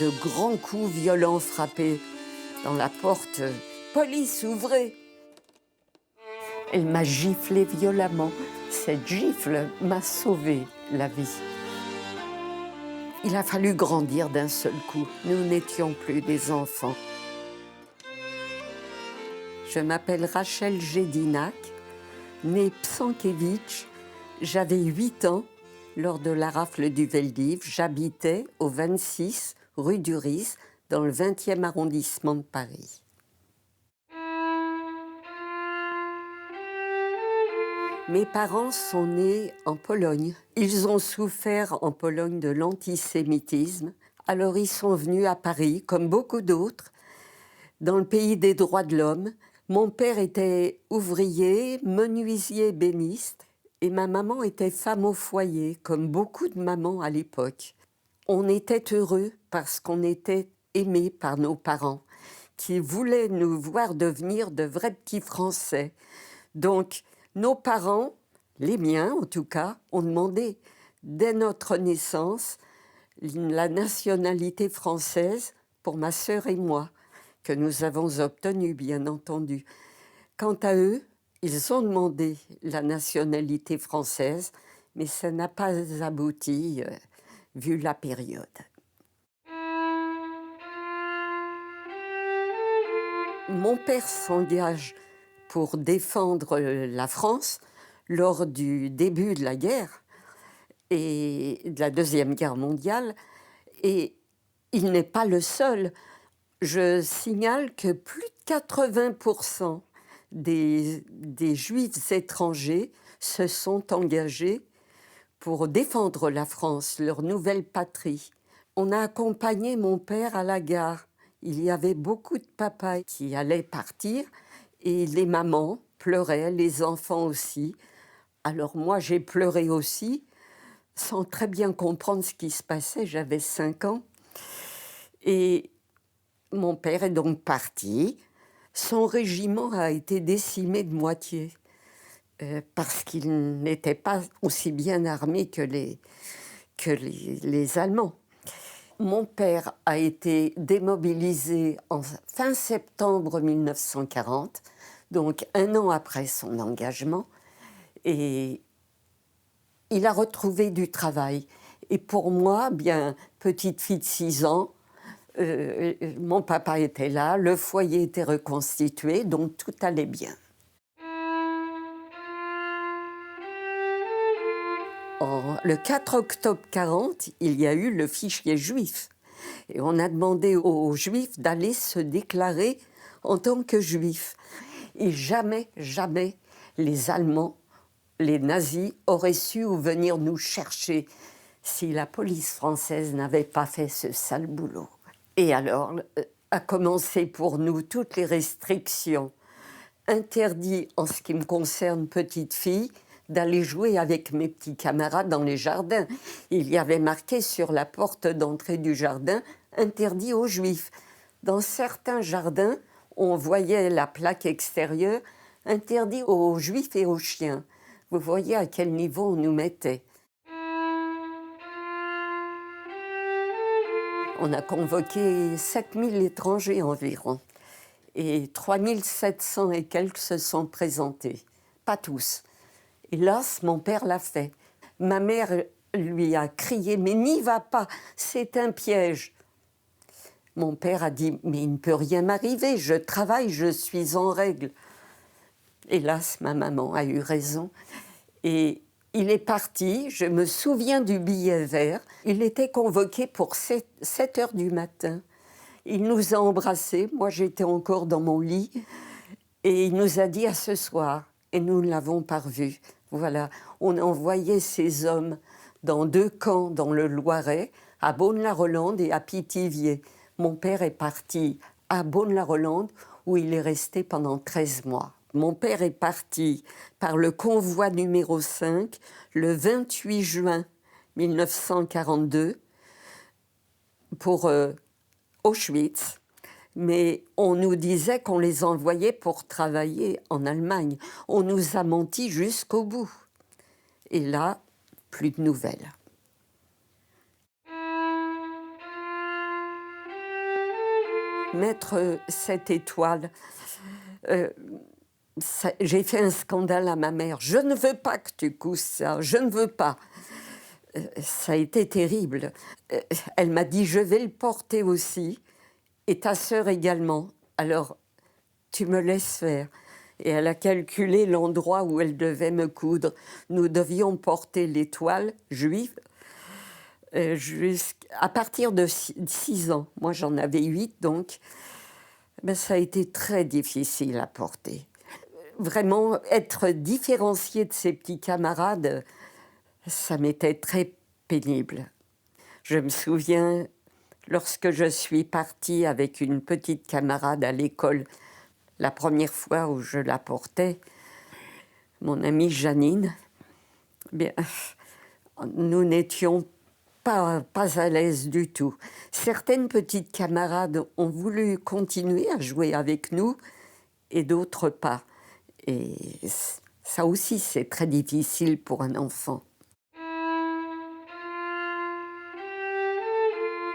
de grands coups violents frappés dans la porte. « Police, ouvrez !» Elle m'a giflé violemment. Cette gifle m'a sauvé la vie. Il a fallu grandir d'un seul coup. Nous n'étions plus des enfants. Je m'appelle Rachel Jedinac, née Psankévitch. J'avais 8 ans lors de la rafle du Veldiv. J'habitais au 26 rue du Rys, dans le 20e arrondissement de Paris. Mes parents sont nés en Pologne. Ils ont souffert en Pologne de l'antisémitisme. Alors ils sont venus à Paris, comme beaucoup d'autres, dans le pays des droits de l'homme. Mon père était ouvrier, menuisier ébéniste, et ma maman était femme au foyer, comme beaucoup de mamans à l'époque. On était heureux parce qu'on était aimés par nos parents, qui voulaient nous voir devenir de vrais petits Français. Donc, nos parents, les miens en tout cas, ont demandé dès notre naissance la nationalité française pour ma sœur et moi, que nous avons obtenue, bien entendu. Quant à eux, ils ont demandé la nationalité française, mais ça n'a pas abouti, vu la période. Mon père s'engage pour défendre la France lors du début de la guerre et de la Deuxième Guerre mondiale, et il n'est pas le seul. Je signale que plus de 80% des Juifs étrangers se sont engagés pour défendre la France, leur nouvelle patrie. On a accompagné mon père à la gare. Il y avait beaucoup de papas qui allaient partir et les mamans pleuraient, les enfants aussi. Alors moi, j'ai pleuré aussi, sans très bien comprendre ce qui se passait. J'avais 5 ans. Et mon père est donc parti. Son régiment a été décimé de moitié parce qu'il n'était pas aussi bien armé que les Allemands. Mon père a été démobilisé en fin septembre 1940, donc 1 an après son engagement, et il a retrouvé du travail. Et pour moi, bien, petite fille de 6 ans, mon papa était là, le foyer était reconstitué, donc tout allait bien. Le 4 octobre 1940, il y a eu le fichier juif. Et on a demandé aux Juifs d'aller se déclarer en tant que Juifs. Et jamais, jamais, les Allemands, les nazis, auraient su venir nous chercher si la police française n'avait pas fait ce sale boulot. Et alors, a commencé pour nous toutes les restrictions. Interdit, en ce qui me concerne, petite fille, d'aller jouer avec mes petits camarades dans les jardins. Il y avait marqué sur la porte d'entrée du jardin « Interdit aux Juifs ». Dans certains jardins, on voyait la plaque extérieure « Interdit aux Juifs et aux chiens ». Vous voyez à quel niveau on nous mettait. On a convoqué 7000 étrangers environ. Et 3700 et quelques se sont présentés. Pas tous. Hélas, mon père l'a fait. Ma mère lui a crié « Mais n'y va pas, c'est un piège !» Mon père a dit « Mais il ne peut rien m'arriver, je travaille, je suis en règle. » Hélas, ma maman a eu raison. Et il est parti, je me souviens du billet vert. Il était convoqué pour 7 heures du matin. Il nous a embrassés, moi j'étais encore dans mon lit, et il nous a dit « À ce soir ». Et nous ne l'avons pas revu. Voilà, on envoyait ces hommes dans 2 camps dans le Loiret, à Beaune-la-Rolande et à Pithiviers. Mon père est parti à Beaune-la-Rolande, où il est resté pendant 13 mois. Mon père est parti par le convoi numéro 5, le 28 juin 1942, pour Auschwitz. Mais on nous disait qu'on les envoyait pour travailler en Allemagne. On nous a menti jusqu'au bout. Et là, plus de nouvelles. mettre cette étoile. J'ai fait un scandale à ma mère. Je ne veux pas que tu couses ça, je ne veux pas. Ça a été terrible. Elle m'a dit, je vais le porter aussi, et ta sœur également. Alors, tu me laisses faire. Et elle a calculé l'endroit où elle devait me coudre. Nous devions porter l'étoile juive à partir de 6 ans. Moi, j'en avais 8, donc ben, ça a été très difficile à porter. Vraiment, être différenciée de ses petits camarades, ça m'était très pénible. Je me souviens, lorsque je suis partie avec une petite camarade à l'école, la première fois où je la portais, mon amie Janine, bien, nous n'étions pas à l'aise du tout. Certaines petites camarades ont voulu continuer à jouer avec nous et d'autres pas. Et ça aussi, c'est très difficile pour un enfant.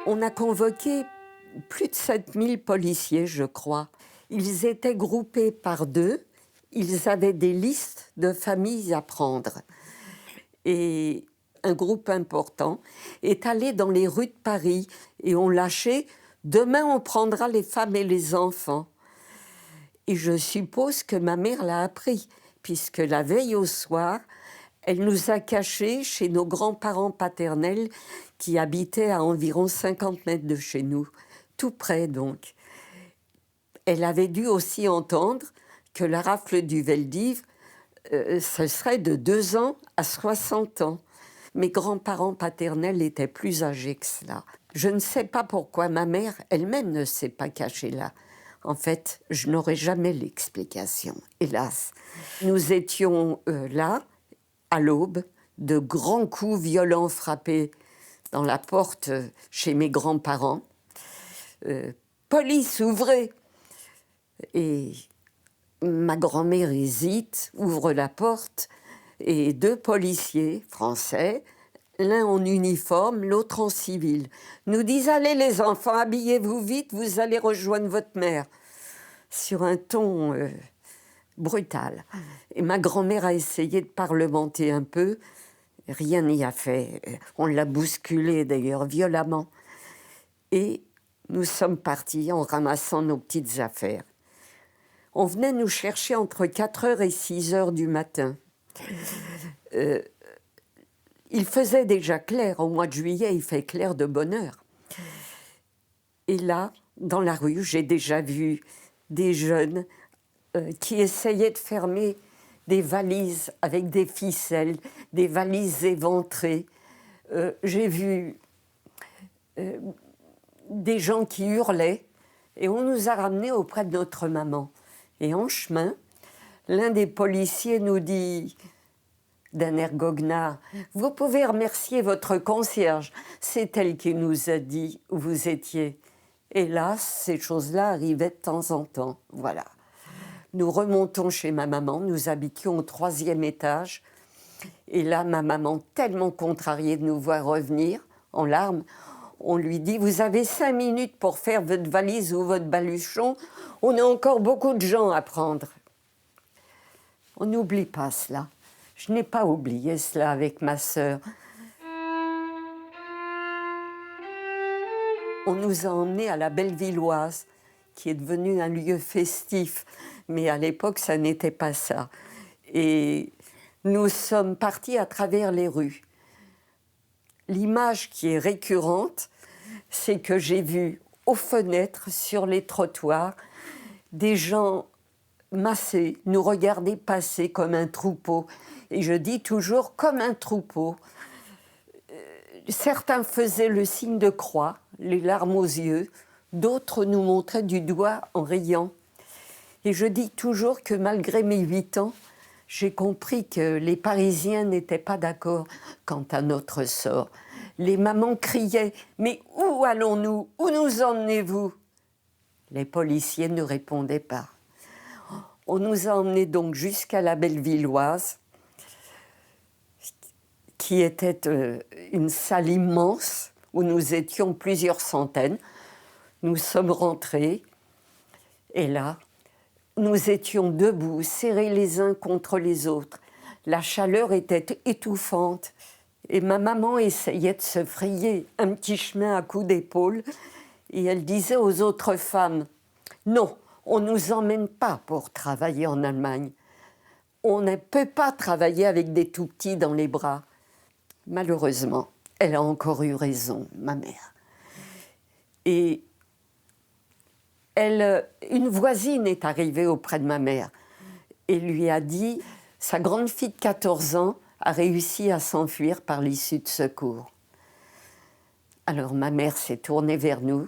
On a convoqué plus de 7000 policiers, je crois. Ils étaient groupés par 2. Ils avaient des listes de familles à prendre. Et un groupe important est allé dans les rues de Paris et ont lâché « Demain, on prendra les femmes et les enfants ». Et je suppose que ma mère l'a appris, puisque la veille au soir, elle nous a cachés chez nos grands-parents paternels qui habitaient à environ 50 mètres de chez nous, tout près donc. Elle avait dû aussi entendre que la rafle du Veldiv, ce serait de 2 ans à 60 ans. Mes grands-parents paternels étaient plus âgés que cela. Je ne sais pas pourquoi ma mère elle-même ne s'est pas cachée là. En fait, je n'aurai jamais l'explication, hélas. Nous étions là, à l'aube, de grands coups violents frappés dans la porte chez mes grands-parents. Police, ouvrez! Et ma grand-mère hésite, ouvre la porte, et 2 policiers français, l'un en uniforme, l'autre en civil, nous disent « Allez les enfants, habillez-vous vite, vous allez rejoindre votre mère », sur un ton brutal. Et ma grand-mère a essayé de parlementer un peu, rien n'y a fait. On l'a bousculée d'ailleurs violemment. Et nous sommes partis en ramassant nos petites affaires. On venait nous chercher entre 4h et 6h du matin. Il faisait déjà clair, au mois de juillet, il fait clair de bonne heure. Et là, dans la rue, j'ai déjà vu des jeunes qui essayaient de fermer des valises avec des ficelles, des valises éventrées. J'ai vu des gens qui hurlaient et on nous a ramenés auprès de notre maman. Et en chemin, l'un des policiers nous dit d'un air goguenard « Vous pouvez remercier votre concierge, c'est elle qui nous a dit où vous étiez ». Hélas, ces choses-là arrivaient de temps en temps, voilà. Nous remontons chez ma maman, nous habitions au 3e étage. Et là, ma maman, tellement contrariée de nous voir revenir, en larmes, on lui dit « Vous avez 5 minutes pour faire votre valise ou votre baluchon, on a encore beaucoup de gens à prendre. » On n'oublie pas cela. Je n'ai pas oublié cela avec ma sœur. On nous a emmenés à la Bellevilloise, qui est devenue un lieu festif. Mais à l'époque, ça n'était pas ça. Et nous sommes partis à travers les rues. L'image qui est récurrente, c'est que j'ai vu aux fenêtres, sur les trottoirs, des gens massés, nous regarder passer comme un troupeau. Et je dis toujours comme un troupeau. Certains faisaient le signe de croix, les larmes aux yeux, d'autres nous montraient du doigt en riant. Et je dis toujours que malgré mes 8 ans, j'ai compris que les Parisiens n'étaient pas d'accord quant à notre sort. Les mamans criaient « Mais où allons-nous? Où nous emmenez-vous » Les policiers ne répondaient pas. On nous a emmenés donc jusqu'à la Bellevilloise, qui était une salle immense où nous étions plusieurs centaines. Nous sommes rentrés Et là, nous étions debout, serrés les uns contre les autres. La chaleur était étouffante. Et ma maman essayait de se frayer un petit chemin à coups d'épaule. Et elle disait aux autres femmes, « Non, on ne nous emmène pas pour travailler en Allemagne. On ne peut pas travailler avec des tout-petits dans les bras. » Malheureusement, elle a encore eu raison, ma mère. Et une voisine est arrivée auprès de ma mère et lui a dit « Sa grande fille de 14 ans a réussi à s'enfuir par l'issue de secours. » Alors ma mère s'est tournée vers nous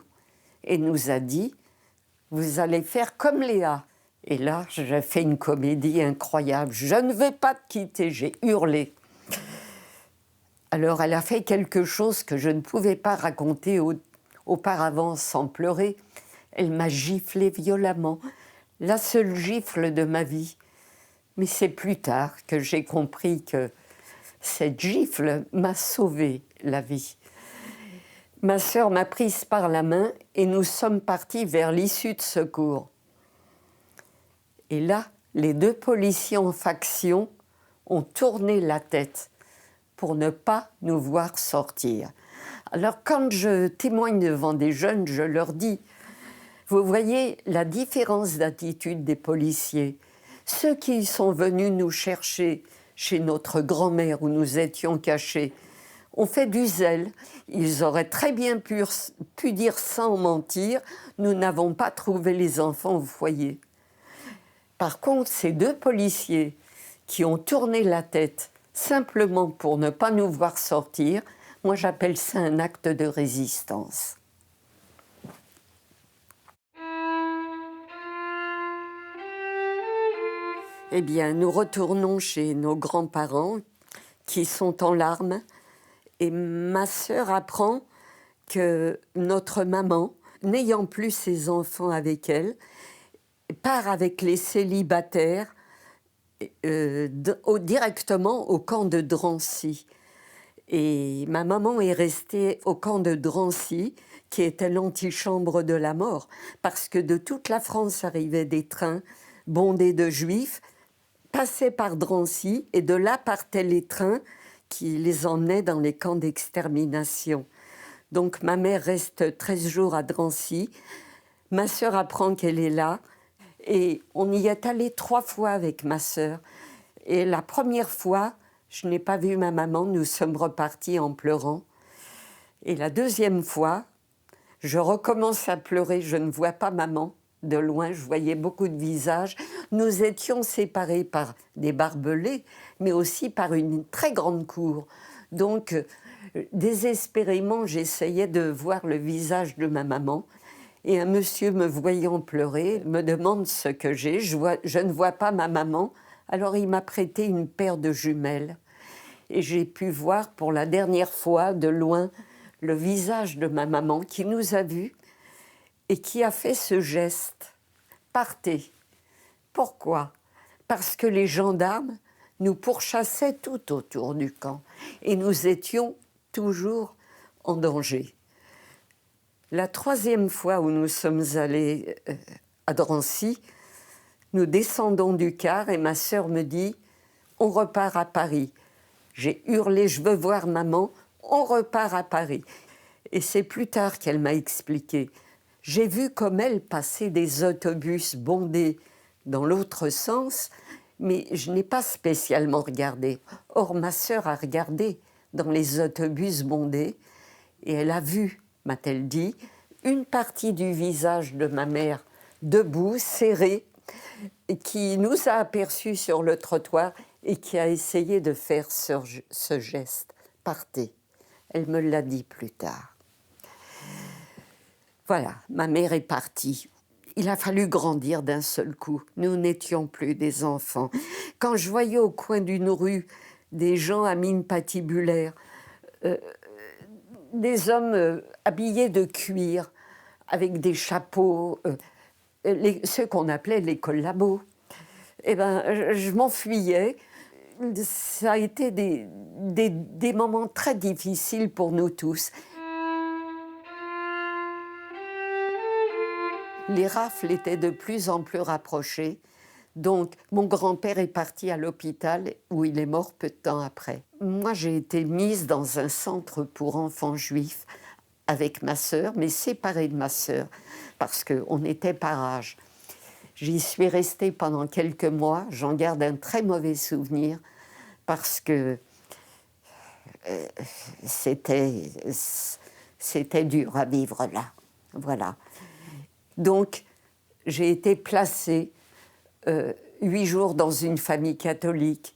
et nous a dit « Vous allez faire comme Léa. » Et là, j'ai fait une comédie incroyable. « Je ne vais pas te quitter », j'ai hurlé. Alors elle a fait quelque chose que je ne pouvais pas raconter auparavant sans pleurer. Elle m'a giflé violemment, la seule gifle de ma vie. Mais c'est plus tard que j'ai compris que cette gifle m'a sauvé la vie. Ma sœur m'a prise par la main et nous sommes partis vers l'issue de secours. Et là, les deux policiers en faction ont tourné la tête pour ne pas nous voir sortir. Alors quand je témoigne devant des jeunes, je leur dis, vous voyez la différence d'attitude des policiers. Ceux qui sont venus nous chercher chez notre grand-mère où nous étions cachés ont fait du zèle. Ils auraient très bien pu dire sans mentir, nous n'avons pas trouvé les enfants au foyer. Par contre, ces deux policiers qui ont tourné la tête simplement pour ne pas nous voir sortir, moi j'appelle ça un acte de résistance. Eh bien, nous retournons chez nos grands-parents qui sont en larmes et ma sœur apprend que notre maman, n'ayant plus ses enfants avec elle, part avec les célibataires directement au camp de Drancy. Et ma maman est restée au camp de Drancy, qui était l'antichambre de la mort, parce que de toute la France arrivaient des trains bondés de juifs, passaient par Drancy, et de là partaient les trains qui les emmenaient dans les camps d'extermination. Donc ma mère reste 13 jours à Drancy, ma sœur apprend qu'elle est là, et on y est allé 3 fois avec ma sœur. Et la première fois, je n'ai pas vu ma maman, nous sommes repartis en pleurant. Et la deuxième fois, je recommence à pleurer, je ne vois pas maman. De loin, je voyais beaucoup de visages. Nous étions séparés par des barbelés, mais aussi par une très grande cour. Donc, désespérément, j'essayais de voir le visage de ma maman. Et un monsieur, me voyant pleurer, me demande ce que j'ai. Je ne vois pas ma maman. Alors il m'a prêté une paire de jumelles. Et j'ai pu voir pour la dernière fois, de loin, le visage de ma maman qui nous a vus et qui a fait ce geste. Partez. Pourquoi? Parce que les gendarmes nous pourchassaient tout autour du camp. Et nous étions toujours en danger. La troisième fois où nous sommes allés à Drancy, nous descendons du car et ma sœur me dit « On repart à Paris ». J'ai hurlé « Je veux voir maman, on repart à Paris ». Et c'est plus tard qu'elle m'a expliqué. J'ai vu comme elle passer des autobus bondés dans l'autre sens, mais je n'ai pas spécialement regardé. Or, ma sœur a regardé dans les autobus bondés et elle a vu, m'a-t-elle dit, une partie du visage de ma mère debout, serré, qui nous a aperçus sur le trottoir et qui a essayé de faire ce geste. Partez. Elle me l'a dit plus tard. Voilà, ma mère est partie. Il a fallu grandir d'un seul coup. Nous n'étions plus des enfants. Quand je voyais au coin d'une rue des gens à mine patibulaire, des hommes habillés de cuir, avec des chapeaux, ceux qu'on appelait les collabos, eh ben, je m'enfuyais. Ça a été des moments très difficiles pour nous tous. Les rafles étaient de plus en plus rapprochées. Donc, mon grand-père est parti à l'hôpital où il est mort peu de temps après. Moi, j'ai été mise dans un centre pour enfants juifs avec ma sœur, mais séparée de ma sœur, parce qu'on était par âge. J'y suis restée pendant quelques mois. J'en garde un très mauvais souvenir, parce que c'était dur à vivre là. Voilà. Donc, j'ai été placée 8 jours dans une famille catholique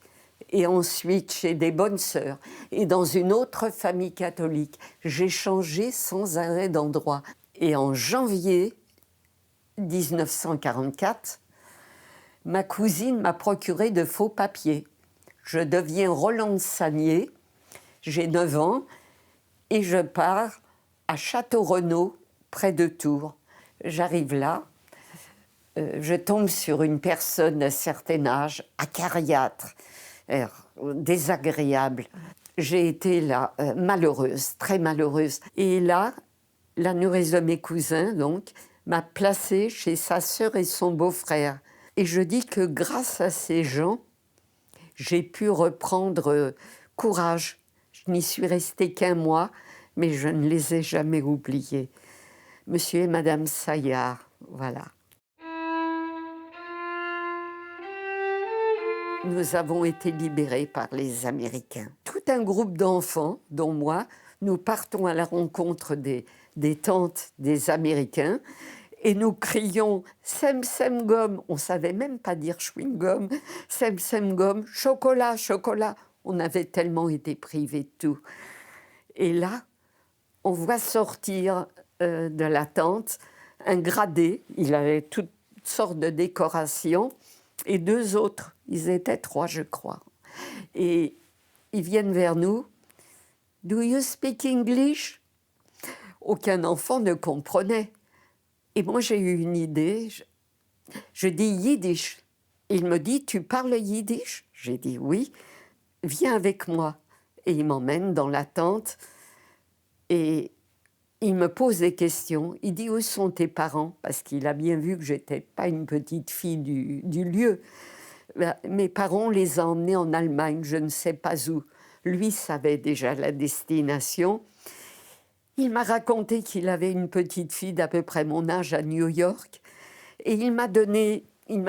et ensuite chez des bonnes sœurs et dans une autre famille catholique. J'ai changé sans arrêt d'endroit. Et en janvier 1944, ma cousine m'a procuré de faux papiers. Je deviens Rolande Sagnier, j'ai 9 ans et je pars à Château-Renaud, près de Tours. J'arrive là. Je tombe sur une personne d'un certain âge, acariâtre, désagréable. J'ai été là, malheureuse, très malheureuse. Et là, la nourrice de mes cousins, donc, m'a placée chez sa sœur et son beau-frère. Et je dis que grâce à ces gens, j'ai pu reprendre courage. Je n'y suis restée qu'1 mois, mais je ne les ai jamais oubliés. Monsieur et Madame Saillard, voilà. Nous avons été libérés par les Américains. Tout un groupe d'enfants, dont moi, nous partons à la rencontre des tantes des Américains et nous crions « Sem Sem Gomme ». On ne savait même pas dire chewing-gum. « Sem Sem Gomme »,« chocolat, chocolat ». On avait tellement été privés de tout. Et là, on voit sortir de la tente un gradé. Il avait toutes sortes de décorations. Et 2 autres, ils étaient 3, je crois. Et ils viennent vers nous. « Do you speak English ?» Aucun enfant ne comprenait. Et moi, j'ai eu une idée. Je dis yiddish. Il me dit « Tu parles yiddish ?» J'ai dit « Oui. Viens avec moi. » Et il m'emmène dans la tente. Et il me pose des questions. Il dit « Où sont tes parents ?» Parce qu'il a bien vu que je n'étais pas une petite fille du lieu. Mes parents les ont emmenés en Allemagne, je ne sais pas où. Lui savait déjà la destination. Il m'a raconté qu'il avait une petite fille d'à peu près mon âge à New York. Et il m'a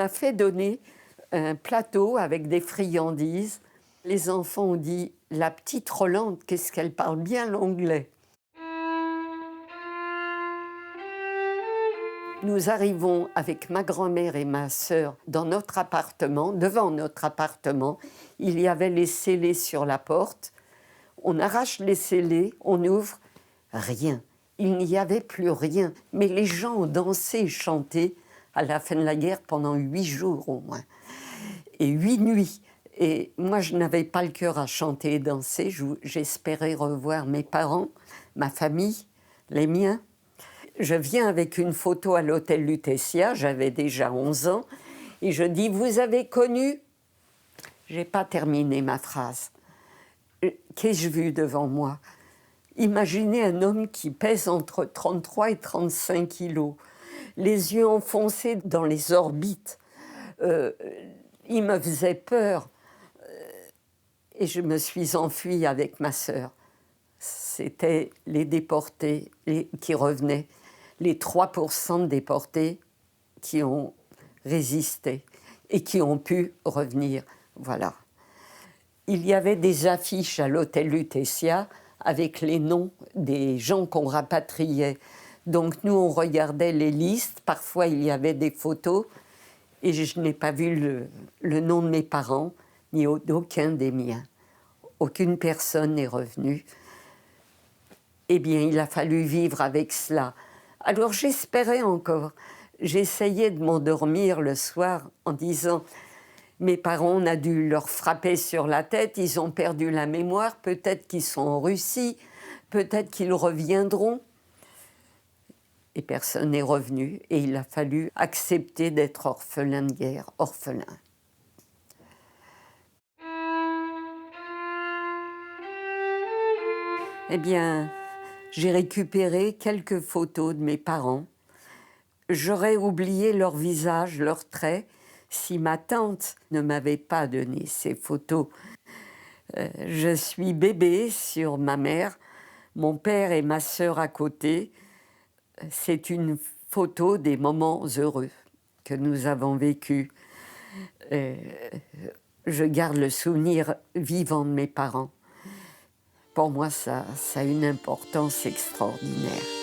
fait donner un plateau avec des friandises. Les enfants ont dit « La petite Rolande, qu'est-ce qu'elle parle bien l'anglais ?» Nous arrivons avec ma grand-mère et ma sœur dans notre appartement. Devant notre appartement, il y avait les scellés sur la porte. On arrache les scellés, on ouvre, rien. Il n'y avait plus rien. Mais les gens ont dansé et chanté à la fin de la guerre pendant 8 jours au moins. Et 8 nuits. Et moi, je n'avais pas le cœur à chanter et danser. J'espérais revoir mes parents, ma famille, les miens. Je viens avec une photo à l'hôtel Lutetia, j'avais déjà 11 ans, et je dis « Vous avez connu ?» Je n'ai pas terminé ma phrase. Qu'ai-je vu devant moi? Imaginez un homme qui pèse entre 33 et 35 kilos, les yeux enfoncés dans les orbites. Il me faisait peur. Et je me suis enfuie avec ma sœur. C'était les déportés qui revenaient. Les 3% de déportés qui ont résisté et qui ont pu revenir. Voilà. Il y avait des affiches à l'hôtel Lutetia avec les noms des gens qu'on rapatriait. Donc nous, on regardait les listes. Parfois, il y avait des photos. Et je n'ai pas vu le nom de mes parents, ni d'aucun des miens. Aucune personne n'est revenue. Eh bien, il a fallu vivre avec cela. Alors j'espérais encore. J'essayais de m'endormir le soir en disant « Mes parents, on a dû leur frapper sur la tête, ils ont perdu la mémoire, peut-être qu'ils sont en Russie, peut-être qu'ils reviendront. » Et personne n'est revenu et il a fallu accepter d'être orphelin de guerre, orphelin. Eh bien, j'ai récupéré quelques photos de mes parents. J'aurais oublié leur visage, leurs traits, si ma tante ne m'avait pas donné ces photos. Je suis bébé sur ma mère, mon père et ma sœur à côté. C'est une photo des moments heureux que nous avons vécus. Je garde le souvenir vivant de mes parents. Pour moi, ça a une importance extraordinaire.